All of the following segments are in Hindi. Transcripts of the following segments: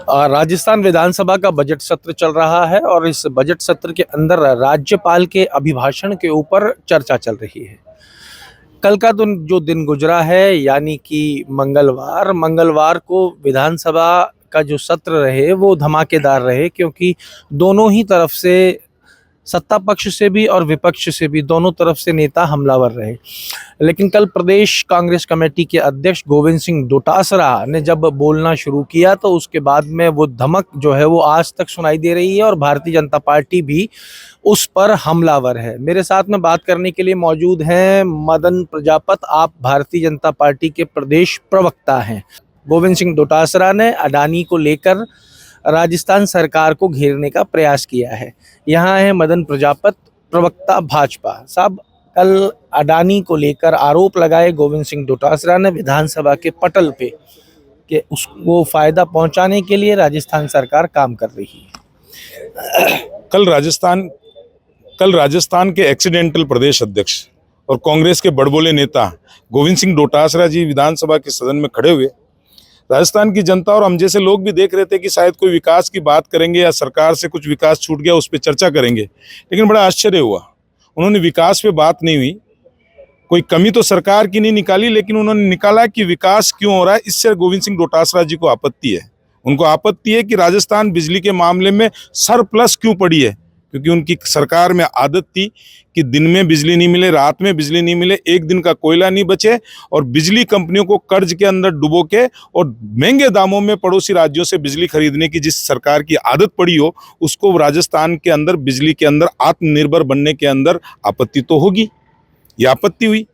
राजस्थान विधानसभा का बजट सत्र चल रहा है और इस बजट सत्र के अंदर राज्यपाल के अभिभाषण के ऊपर चर्चा चल रही है। कल का जो दिन गुजरा है यानी कि मंगलवार को विधानसभा का जो सत्र रहे वो धमाकेदार रहे, क्योंकि दोनों ही तरफ से, सत्ता पक्ष से भी और विपक्ष से भी, दोनों तरफ से नेता हमलावर रहे। लेकिन कल प्रदेश कांग्रेस कमेटी के अध्यक्ष गोविंद सिंह डोटासरा ने जब बोलना शुरू किया तो उसके बाद में वो धमक जो है वो आज तक सुनाई दे रही है और भारतीय जनता पार्टी भी उस पर हमलावर है। मेरे साथ में बात करने के लिए मौजूद हैं मदन प्रजापत, आप भारतीय जनता पार्टी के प्रदेश प्रवक्ता हैं। गोविंद सिंह डोटासरा ने अडानी को लेकर राजस्थान सरकार को घेरने का प्रयास किया है। यहाँ है मदन प्रजापत, प्रवक्ता भाजपा। साहब, कल अडानी को लेकर आरोप लगाए गोविंद सिंह डोटासरा ने विधानसभा के पटल पे कि उसको फायदा पहुंचाने के लिए राजस्थान सरकार काम कर रही है। कल राजस्थान के एक्सीडेंटल प्रदेश अध्यक्ष और कांग्रेस के बड़बोले नेता गोविंद सिंह डोटासरा जी विधानसभा के सदन में खड़े हुए। राजस्थान की जनता और हम जैसे लोग भी देख रहे थे कि शायद कोई विकास की बात करेंगे या सरकार से कुछ विकास छूट गया उस पर चर्चा करेंगे, लेकिन बड़ा आश्चर्य हुआ। उन्होंने विकास पे बात नहीं हुई, कोई कमी तो सरकार की नहीं निकाली, लेकिन उन्होंने निकाला कि विकास क्यों हो रहा है। इससे गोविंद सिंह डोटासरा जी को आपत्ति है। उनको आपत्ति है कि राजस्थान बिजली के मामले में सरप्लस क्यों पड़ी है, क्योंकि उनकी सरकार में आदत थी कि दिन में बिजली नहीं मिले, रात में बिजली नहीं मिले, एक दिन का कोयला नहीं बचे और बिजली कंपनियों को कर्ज के अंदर डुबो के और महंगे दामों में पड़ोसी राज्यों से बिजली खरीदने की जिस सरकार की आदत पड़ी हो, उसको राजस्थान के अंदर बिजली के अंदर आत्मनिर्भर बनने के अंदर आपत्ति तो होगी। ये आपत्ति हुई।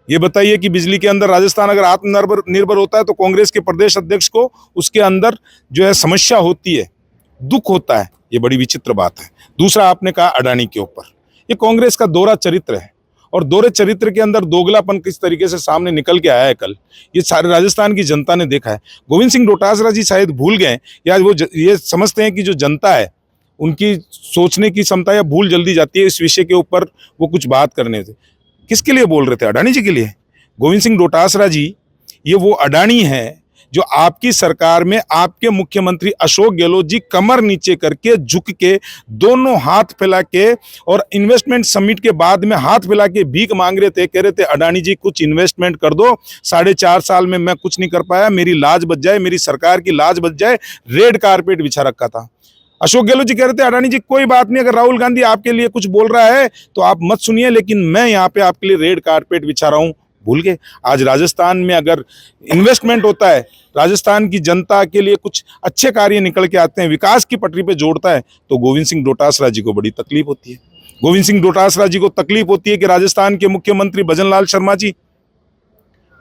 ये बताइए कि बिजली के अंदर राजस्थान अगर आत्मनिर्भर होता है तो कांग्रेस के प्रदेश अध्यक्ष को उसके अंदर जो है समस्या होती है, दुख होता है। ये बड़ी विचित्र बात है। दूसरा, आपने कहा अडानी के ऊपर, ये कांग्रेस का दोहरा चरित्र है और दोहरे चरित्र के अंदर दोगलापन किस तरीके से सामने निकल के आया है कल, ये सारे राजस्थान की जनता ने देखा है। गोविंद सिंह डोटासरा जी शायद भूल गए या वो ये समझते हैं कि जो जनता है उनकी सोचने की क्षमता या भूल जल्दी जाती है इस विषय के ऊपर वो कुछ बात करने से। किसके लिए बोल रहे थे? अडानी जी के लिए। गोविंद सिंह डोटासरा जी ये वो अडानी है जो आपकी सरकार में आपके मुख्यमंत्री अशोक गहलोत जी कमर नीचे करके, झुक के, दोनों हाथ फैला के और इन्वेस्टमेंट समिट के बाद में हाथ फैला के भीख मांग रहे थे, कह रहे थे अडानी जी कुछ इन्वेस्टमेंट कर दो, 4.5 साल में मैं कुछ नहीं कर पाया, मेरी लाज बच जाए, मेरी सरकार की लाज बच जाए। रेड कारपेट बिछा रखा था। अशोक गहलोत जी कह रहे थे अडानी जी कोई बात नहीं, अगर राहुल गांधी आपके लिए कुछ बोल रहा है तो आप मत सुनिए, लेकिन मैं यहाँ पे आपके लिए रेड कारपेट बिछा रहा हूँ। भूल गए। आज राजस्थान में अगर इन्वेस्टमेंट होता है, राजस्थान की जनता के लिए कुछ अच्छे कार्य निकल के आते हैं, विकास की पटरी पे जोड़ता है, तो गोविंद सिंह डोटासरा जी को बड़ी तकलीफ होती है। गोविंद सिंह डोटासरा जी को तकलीफ होती है कि राजस्थान के मुख्यमंत्री भजन लाल शर्मा जी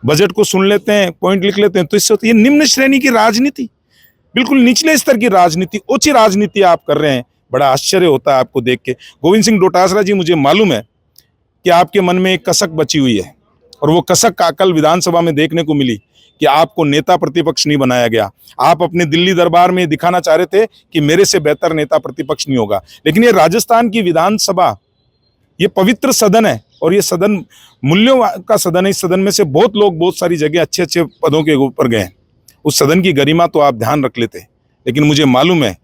बजट को सुन लेते हैं, पॉइंट लिख लेते हैं, तो इससे होती है निम्न श्रेणी की राजनीति, बिल्कुल निचले स्तर की राजनीति, ओछी राजनीति आप कर रहे हैं। बड़ा आश्चर्य होता है आपको देख के। गोविंद सिंह डोटासरा जी, मुझे मालूम है कि आपके मन में एक कसक बची हुई है और वो कसक का कल विधानसभा में देखने को मिली कि आपको नेता प्रतिपक्ष नहीं बनाया गया। आप अपने दिल्ली दरबार में दिखाना चाह रहे थे कि मेरे से बेहतर नेता प्रतिपक्ष नहीं होगा, लेकिन ये राजस्थान की विधानसभा, ये पवित्र सदन है और ये सदन मूल्यों का सदन है। इस सदन में से बहुत लोग बहुत सारी जगह अच्छे अच्छे पदों के ऊपर गए। उस सदन की गरिमा तो आप ध्यान रख लेते, लेकिन मुझे मालूम है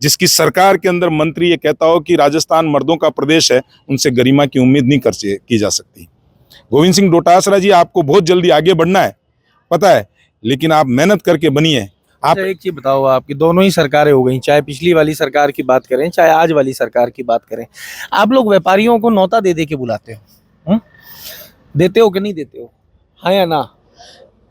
जिसकी सरकार के अंदर मंत्री ये कहता हो कि राजस्थान मर्दों का प्रदेश है, उनसे गरिमा की उम्मीद नहीं की जा सकती। गोविंद सिंह डोटासरा जी, आपको बहुत जल्दी आगे बढ़ना है, पता है, लेकिन आप मेहनत करके बनिए। आप एक चीज बताओ, आपकी दोनों ही सरकारें हो गई, चाहे पिछली वाली सरकार की बात करें चाहे आज वाली सरकार की बात करें, आप लोग व्यापारियों को नौता दे दे के बुलाते हो, देते हो कि नहीं देते हो? हाँ या ना?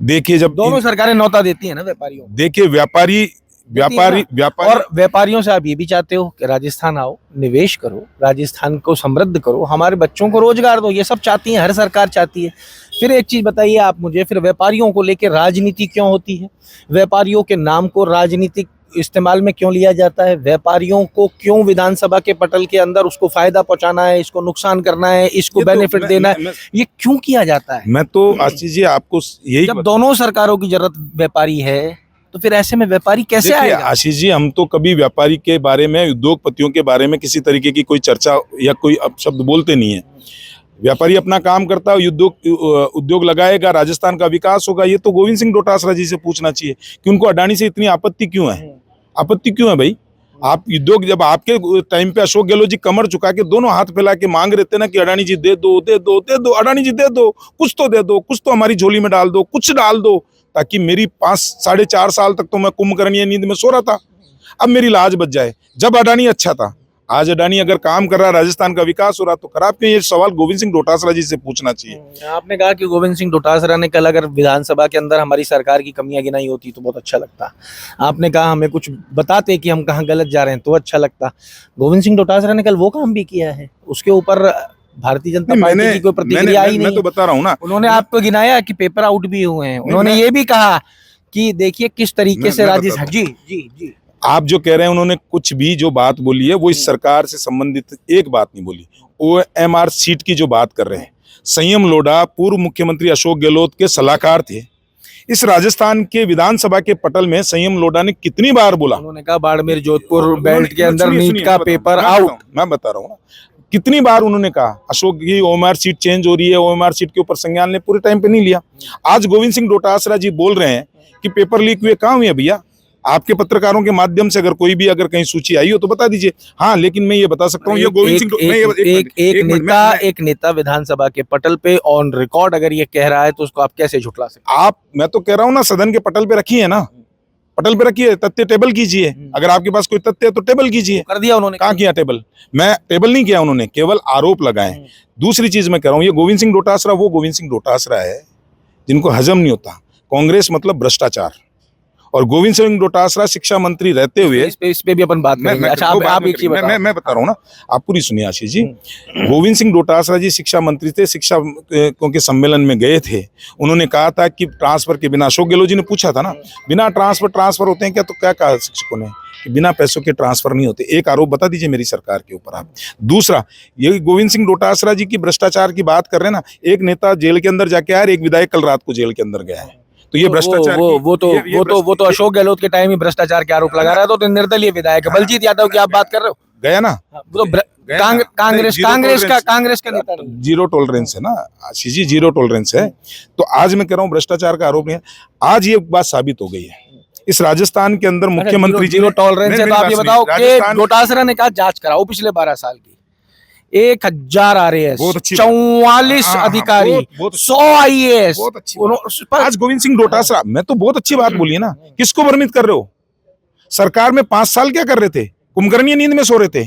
देखिए, जब दोनों सरकारें नौता देती है ना व्यापारियों को, देखिए व्यापारी और व्यापारियों से आप ये भी चाहते हो कि राजस्थान आओ, निवेश करो, राजस्थान को समृद्ध करो, हमारे बच्चों को रोजगार दो, ये सब चाहती है, हर सरकार चाहती है। फिर एक चीज बताइए आप मुझे, फिर व्यापारियों को लेकर राजनीति क्यों होती है? व्यापारियों के नाम को राजनीतिक इस्तेमाल में क्यों लिया जाता है? व्यापारियों को क्यों विधानसभा के पटल के अंदर उसको फायदा पहुंचाना है, इसको नुकसान करना है, इसको बेनिफिट देना है, ये क्यों किया जाता है? मैं तो आशीष जी आपको यही, जब दोनों सरकारों की जरूरत व्यापारी है तो फिर ऐसे में व्यापारी कैसे आएगा? आशीष जी, हम तो कभी व्यापारी के बारे में, उद्योगपतियों के बारे में किसी तरीके की कोई चर्चा या कोई अपशब्द बोलते नहीं है। व्यापारी अपना काम करता है, उद्योग लगाएगा, राजस्थान का विकास होगा। ये तो गोविंद सिंह डोटासरा जी से पूछना चाहिए कि उनको अडानी से इतनी आपत्ति क्यों है। आपत्ति क्यों है भाई? आप उद्योग, जब आपके टाइम पे अशोक गहलोत जी कमर झुका के दोनों हाथ फैला के मांग रहे थे ना कि अडानी जी दे दो दे दो दे दो, अडानी जी दे दो, कुछ तो दे दो, कुछ तो हमारी झोली में डाल दो, कुछ डाल दो, ताकि मेरी 5-4.5 साल तक तो मैं कुंभकर्णीय नींद में सो रहा था, अब मेरी लाज बच जाए। जब अडानी अच्छा था, आज अडानी अगर काम कर रहा है, राजस्थान का विकास हो रहा, तो खराब क्यों? ये सवाल गोविंद सिंह डोटासरा जी से पूछना चाहिए। आपने कहा कि गोविंद सिंह डोटासरा ने कल अगर विधानसभा के अंदर हमारी सरकार की कमियां गिनाई होती तो बहुत अच्छा लगता। आपने कहा हमें कुछ बताते कि हम कहाँ गलत जा रहे हैं तो अच्छा लगता। गोविंद सिंह डोटासरा ने कल वो काम भी किया है, उसके ऊपर भारतीय जनता पार्टी की कोई प्रतिक्रिया आई नहीं। मैं तो बता रहा हूँ ना, उन्होंने आपको गिनाया कि पेपर आउट भी हुए हैं। उन्होंने ये भी कहा कि देखिए किस तरीके से राजस्थान। जी जी जी, आप जो कह रहे हैं, उन्होंने कुछ भी जो बात बोली है वो इस सरकार से संबंधित एक बात नहीं बोली। OMR सीट की जो बात कर रहे हैं, संयम लोढ़ा पूर्व मुख्यमंत्री अशोक गहलोत के सलाहकार थे। इस राजस्थान के विधानसभा के पटल में संयम लोढ़ा ने कितनी बार बोला? उन्होंने कहा बाड़मेर जोधपुर बेल्ट के अंदर नीट का पेपर आउट। मैं बता रहा हूँ ना, कितनी बार उन्होंने कहा अशोक की OMR सीट चेंज हो रही है, OMR सीट के ऊपर संज्ञान ने पूरे टाइम पे नहीं लिया। आज गोविंद सिंह डोटासरा जी बोल रहे हैं कि पेपर लीक हुए, कहाँ हुए भैया? आपके पत्रकारों के माध्यम से अगर कोई भी अगर कहीं सूची आई हो तो बता दीजिए। हाँ, लेकिन मैं ये बता सकता हूँ, ये गोविंद सिंह एक नेता विधानसभा के पटल पे ऑन रिकॉर्ड अगर ये कह रहा है तो उसको आप कैसे झुठला सकते? मैं तो कह रहा हूँ ना, सदन के पटल पे रखिए ना, पटल पे रखिए, तथ्य टेबल कीजिए। अगर आपके पास कोई तथ्य है तो टेबल कीजिए। कर दिया उन्होंने? कहाँ किया टेबल? मैं टेबल नहीं किया, उन्होंने केवल आरोप लगाए। दूसरी चीज मैं कह रहा हूँ, ये गोविंद सिंह डोटासरा वो गोविंद सिंह डोटासरा है जिनको हजम नहीं होता। कांग्रेस मतलब भ्रष्टाचार, और गोविंद सिंह डोटासरा शिक्षा मंत्री रहते हुए इस पे भी अपन बात करेंगे। अच्छा, आप एक चीज बताओ। मैं बता रहा हूँ ना, आप पूरी सुनिए आशीष जी। गोविंद सिंह डोटासरा जी शिक्षा मंत्री थे, शिक्षा के सम्मेलन में गए थे। उन्होंने कहा था कि ट्रांसफर के बिना, अशोक गहलोत जी ने पूछा था ना, बिना ट्रांसफर होते हैं क्या? तो क्या कहा शिक्षकों ने कि बिना पैसों के ट्रांसफर नहीं होते। एक आरोप बता दीजिए मेरी सरकार के ऊपर आप। दूसरा, ये गोविंद सिंह डोटासरा जी की भ्रष्टाचार की बात कर रहे हैं ना, एक नेता जेल के अंदर जाके आया, एक विधायक कल रात को जेल के अंदर गया है। तो ये भ्रष्टाचार, वो तो अशोक गहलोत के टाइम ही भ्रष्टाचार के आरोप लगा रहा है। तो निर्दलीय विधायक है बलजीत यादव की आप बात कर रहे हो, गया ना? वो तो कांग्रेस का नेता। जीरो टॉलरेंस है ना आशीष जी, जीरो टॉलरेंस है। तो आज मैं कह रहा हूँ भ्रष्टाचार का आरोप नहीं है। आज ये बात साबित हो गई है इस राजस्थान के अंदर मुख्यमंत्री जीरो टॉलरेंस है। तो आप ये बताओ कि डोटासरा ने कहा जांच कराओ पिछले 12 साल की, 1000 RAS, 44 अधिकारी, 100 IAS। आज गोविंद सिंह डोटासरा, मैं तो बहुत अच्छी बात बोली है ना। किसको भ्रमित कर रहे हो? सरकार में 5 साल क्या कर रहे थे? कुंभकर्णीय नींद में सो रहे थे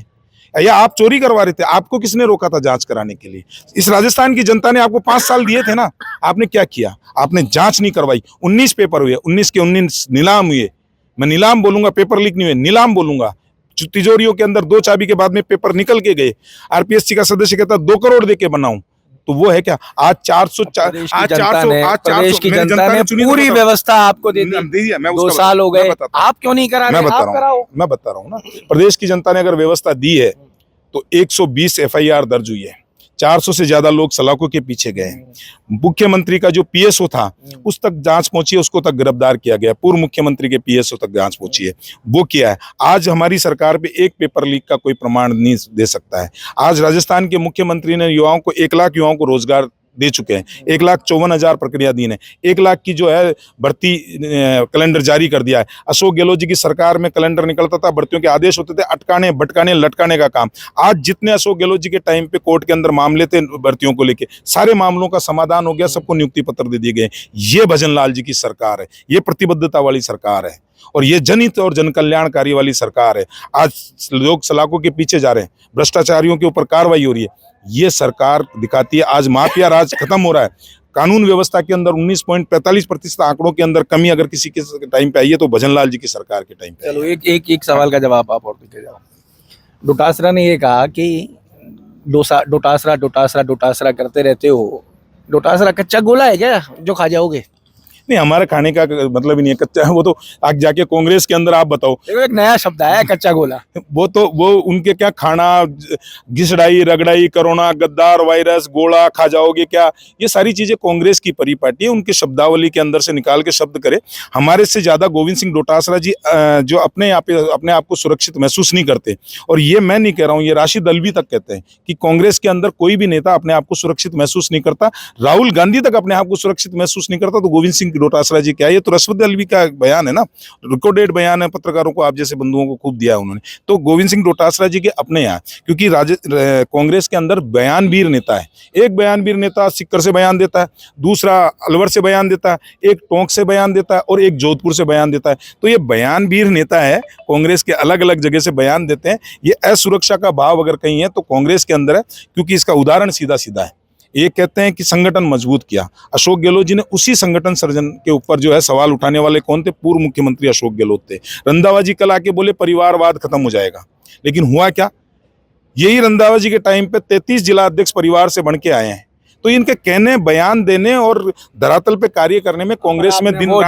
या आप चोरी करवा रहे थे? आपको किसने रोका था जांच कराने के लिए? इस राजस्थान की जनता ने आपको 5 साल दिए थे ना, आपने क्या किया? आपने जांच नहीं करवाई। 19 पेपर हुए, 19 के 19 नीलाम हुए। मैं नीलाम बोलूंगा, पेपर लीक नहीं हुए, नीलाम बोलूंगा। तिजोरियों के अंदर 2 चाबी के बाद में पेपर निकल के गए। RPSC का सदस्य कहता 2 करोड़ देके बनाऊं, तो वो है क्या? आज 400 प्रदेश की जनता ने पूरी व्यवस्था आपको दे दी। 2 साल हो गए, आप क्यों नहीं करा रहे? मैं बता रहा हूँ ना, प्रदेश की जनता ने अगर व्यवस्था दी है तो 120 FIR दर्ज हुई है, 400 से ज्यादा लोग सलाखों के पीछे गए। मुख्यमंत्री का जो PSO था उस तक जांच पहुंची है, उसको तक गिरफ्तार किया गया। पूर्व मुख्यमंत्री के PSO तक जांच पहुंची है, वो किया है। आज हमारी सरकार पे एक पेपर लीक का कोई प्रमाण नहीं दे सकता है। आज राजस्थान के मुख्यमंत्री ने युवाओं को 1 लाख युवाओं को रोजगार दे चुके हैं। 1,54,000 प्रक्रियाधीन है। 1 लाख की जो है भर्ती कैलेंडर जारी कर दिया है। अशोक गहलोत जी की सरकार में कैलेंडर निकलता था, भर्तियों के आदेश होते थे, अटकाने भटकाने लटकाने का काम। आज जितने अशोक गहलोत जी के टाइम पे कोर्ट के अंदर मामले थे भर्तियों को लेके, सारे मामलों का समाधान हो गया, सबको नियुक्ति पत्र दे दिए गए। ये भजन लाल जी की सरकार है, ये प्रतिबद्धता वाली सरकार है, और ये जनहित और जन कल्याणकारी वाली सरकार है। आज लोग सलाखों के पीछे जा रहे हैं, भ्रष्टाचारियों के ऊपर कार्रवाई हो रही है। ये सरकार दिखाती है आज माफिया राज खत्म हो रहा है। कानून व्यवस्था के अंदर 19.45% आंकड़ों के अंदर कमी अगर किसी के टाइम पे आई है तो भजन लाल जी की सरकार के टाइम पे। चलो एक सवाल का जवाब आप और देते जाओ। डोटासरा ने ये कहा कि डोटासरा करते रहते हो। डोटासरा कच्चा गोला है क्या जो खा जाओगे? नहीं, हमारे खाने का मतलब ही नहीं है कच्चा है। वो तो आग जाके कांग्रेस के अंदर आप बताओ, एक नया शब्द आया कच्चा गोला। वो उनके क्या खाना, घिसड़ाई रगड़ाई, कोरोना, गद्दार, वायरस, गोला खा जाओगे क्या, ये सारी चीजें कांग्रेस की परिपाटी है। उनके शब्दावली के अंदर से निकाल के शब्द करे। हमारे से ज्यादा गोविंद सिंह डोटासरा जी जो अपने आप को सुरक्षित महसूस नहीं करते, और ये मैं नहीं कह रहा हूँ, ये राशिद अल्वी तक कहते हैं कि कांग्रेस के अंदर कोई भी नेता अपने आप को सुरक्षित महसूस नहीं करता। राहुल गांधी तक अपने आप को सुरक्षित महसूस नहीं करता, तो गोविंद सिंह डोटासरा जी क्या, ये तो रशवत अलवी का बयान है ना, रिकॉर्डेड बयान है, पत्रकारों को आप जैसे बंधुओं को खूब दिया उन्होंने। तो गोविंद सिंह डोटासरा जी के अपने यहाँ, क्योंकि कांग्रेस के अंदर बयानवीर नेता है, एक बयानवीर नेता सिक्कर से बयान देता है, दूसरा अलवर से बयान देता है, एक टोंक से बयान देता है और एक जोधपुर से बयान देता है। तो ये बयानवीर नेता है, कांग्रेस के अलग अलग जगह से बयान देते हैं। ये असुरक्षा का भाव अगर कहीं है तो कांग्रेस के अंदर है, क्योंकि इसका उदाहरण सीधा सीधा है। ये कहते हैं कि संगठन मजबूत किया, अशोक गहलोत जी ने उसी संगठन सर्जन के ऊपर जो है सवाल उठाने वाले कौन थे? पूर्व मुख्यमंत्री अशोक गहलोत थे। रंधावा जी कल आके बोले परिवारवाद खत्म हो जाएगा, लेकिन हुआ क्या? यही रंधावा जी के टाइम पे 33 जिला अध्यक्ष परिवार से बन के आए हैं। तो इनके कहने, बयान देने और धरातल पे कार्य करने में कांग्रेस में दिन वो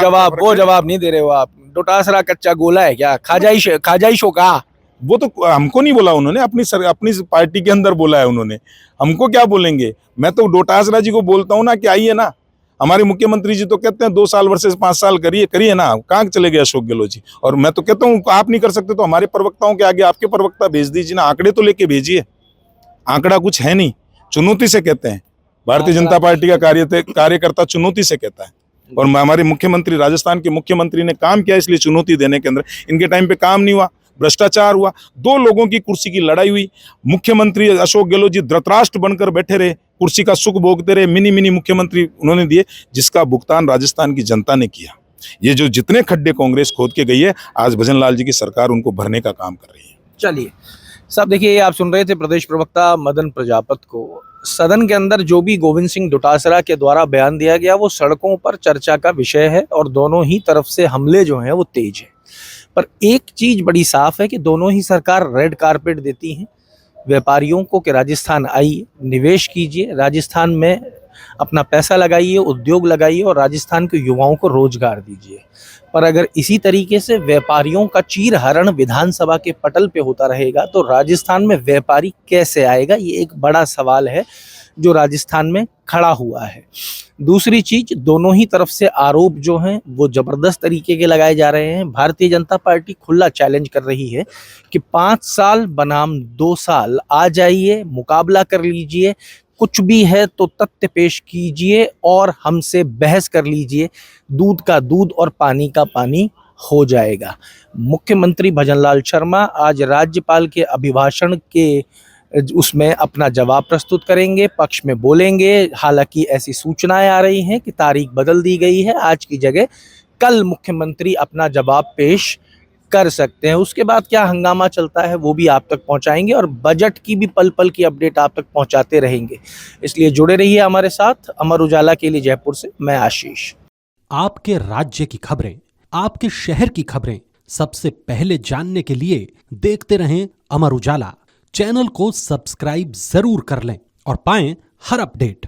जवाब नहीं दे रहे हो आप। डोटासरा कच्चा गोला है क्या? खाजाई शो का वो तो हमको नहीं बोला उन्होंने, अपनी पार्टी के अंदर बोला है उन्होंने। हमको क्या बोलेंगे? मैं तो डोटासरा जी को बोलता हूँ ना कि आइए ना, हमारे मुख्यमंत्री जी तो कहते हैं 2 साल वर्सेस 5 साल करिए ना, कहाँ चले गए अशोक गहलोत जी? और मैं तो कहता हूँ आप नहीं कर सकते तो हमारे प्रवक्ताओं के आगे आपके प्रवक्ता भेज दीजिए ना, आंकड़े तो लेके भेजिए। आंकड़ा कुछ है नहीं, चुनौती से कहते हैं। भारतीय जनता पार्टी का कार्यकर्ता चुनौती से कहता है, और हमारे मुख्यमंत्री, राजस्थान के मुख्यमंत्री ने काम किया, इसलिए चुनौती देने के अंदर इनके टाइम पे काम नहीं हुआ, भ्रष्टाचार हुआ, 2 लोगों की कुर्सी की लड़ाई हुई। मुख्यमंत्री अशोक गहलोत जी धृतराष्ट्र बनकर बैठे रहे, कुर्सी का सुख भोगते रहे, मिनी मुख्यमंत्री उन्होंने दिए, जिसका भुगतान राजस्थान की जनता ने किया। ये जो जितने खड्डे कांग्रेस खोद के गई है, आज भजन लाल जी की सरकार उनको भरने का काम कर रही है। चलिए साहब, देखिए आप सुन रहे थे प्रदेश प्रवक्ता मदन प्रजापत को। सदन के अंदर जो भी गोविंद सिंह डोटासरा के द्वारा बयान दिया गया वो सड़कों पर चर्चा का विषय है और दोनों ही तरफ से हमले जो हैं वो तेज है। पर एक चीज बड़ी साफ है कि दोनों ही सरकार रेड कारपेट देती हैं व्यापारियों को कि राजस्थान आइए, निवेश कीजिए, राजस्थान में अपना पैसा लगाइए, उद्योग लगाइए और राजस्थान के युवाओं को रोजगार दीजिए। पर अगर इसी तरीके से व्यापारियों का चीरहरण विधानसभा के पटल पे होता रहेगा तो राजस्थान में व्यापारी कैसे आएगा, ये एक बड़ा सवाल है जो राजस्थान में खड़ा हुआ है। दूसरी चीज, दोनों ही तरफ से आरोप जो हैं वो जबरदस्त तरीके के लगाए जा रहे हैं। भारतीय जनता पार्टी खुला चैलेंज कर रही है कि 5 साल बनाम 2 साल आ जाइए, मुकाबला कर लीजिए, कुछ भी है तो तथ्य पेश कीजिए और हमसे बहस कर लीजिए, दूध का दूध और पानी का पानी हो जाएगा। मुख्यमंत्री भजनलाल शर्मा आज राज्यपाल के अभिभाषण के उसमें अपना जवाब प्रस्तुत करेंगे, पक्ष में बोलेंगे। हालांकि ऐसी सूचनाएं आ रही हैं कि तारीख बदल दी गई है, आज की जगह कल मुख्यमंत्री अपना जवाब पेश कर सकते हैं। उसके बाद क्या हंगामा चलता है वो भी आप तक पहुंचाएंगे और बजट की भी पल पल की अपडेट आप तक पहुंचाते रहेंगे। इसलिए जुड़े रहिए हमारे साथ। अमर उजाला के लिए जयपुर से मैं आशीष। आपके राज्य की खबरें, आपके शहर की खबरें सबसे पहले जानने के लिए देखते रहें अमर उजाला। चैनल को सब्सक्राइब जरूर कर लें और पाएं हर अपडेट।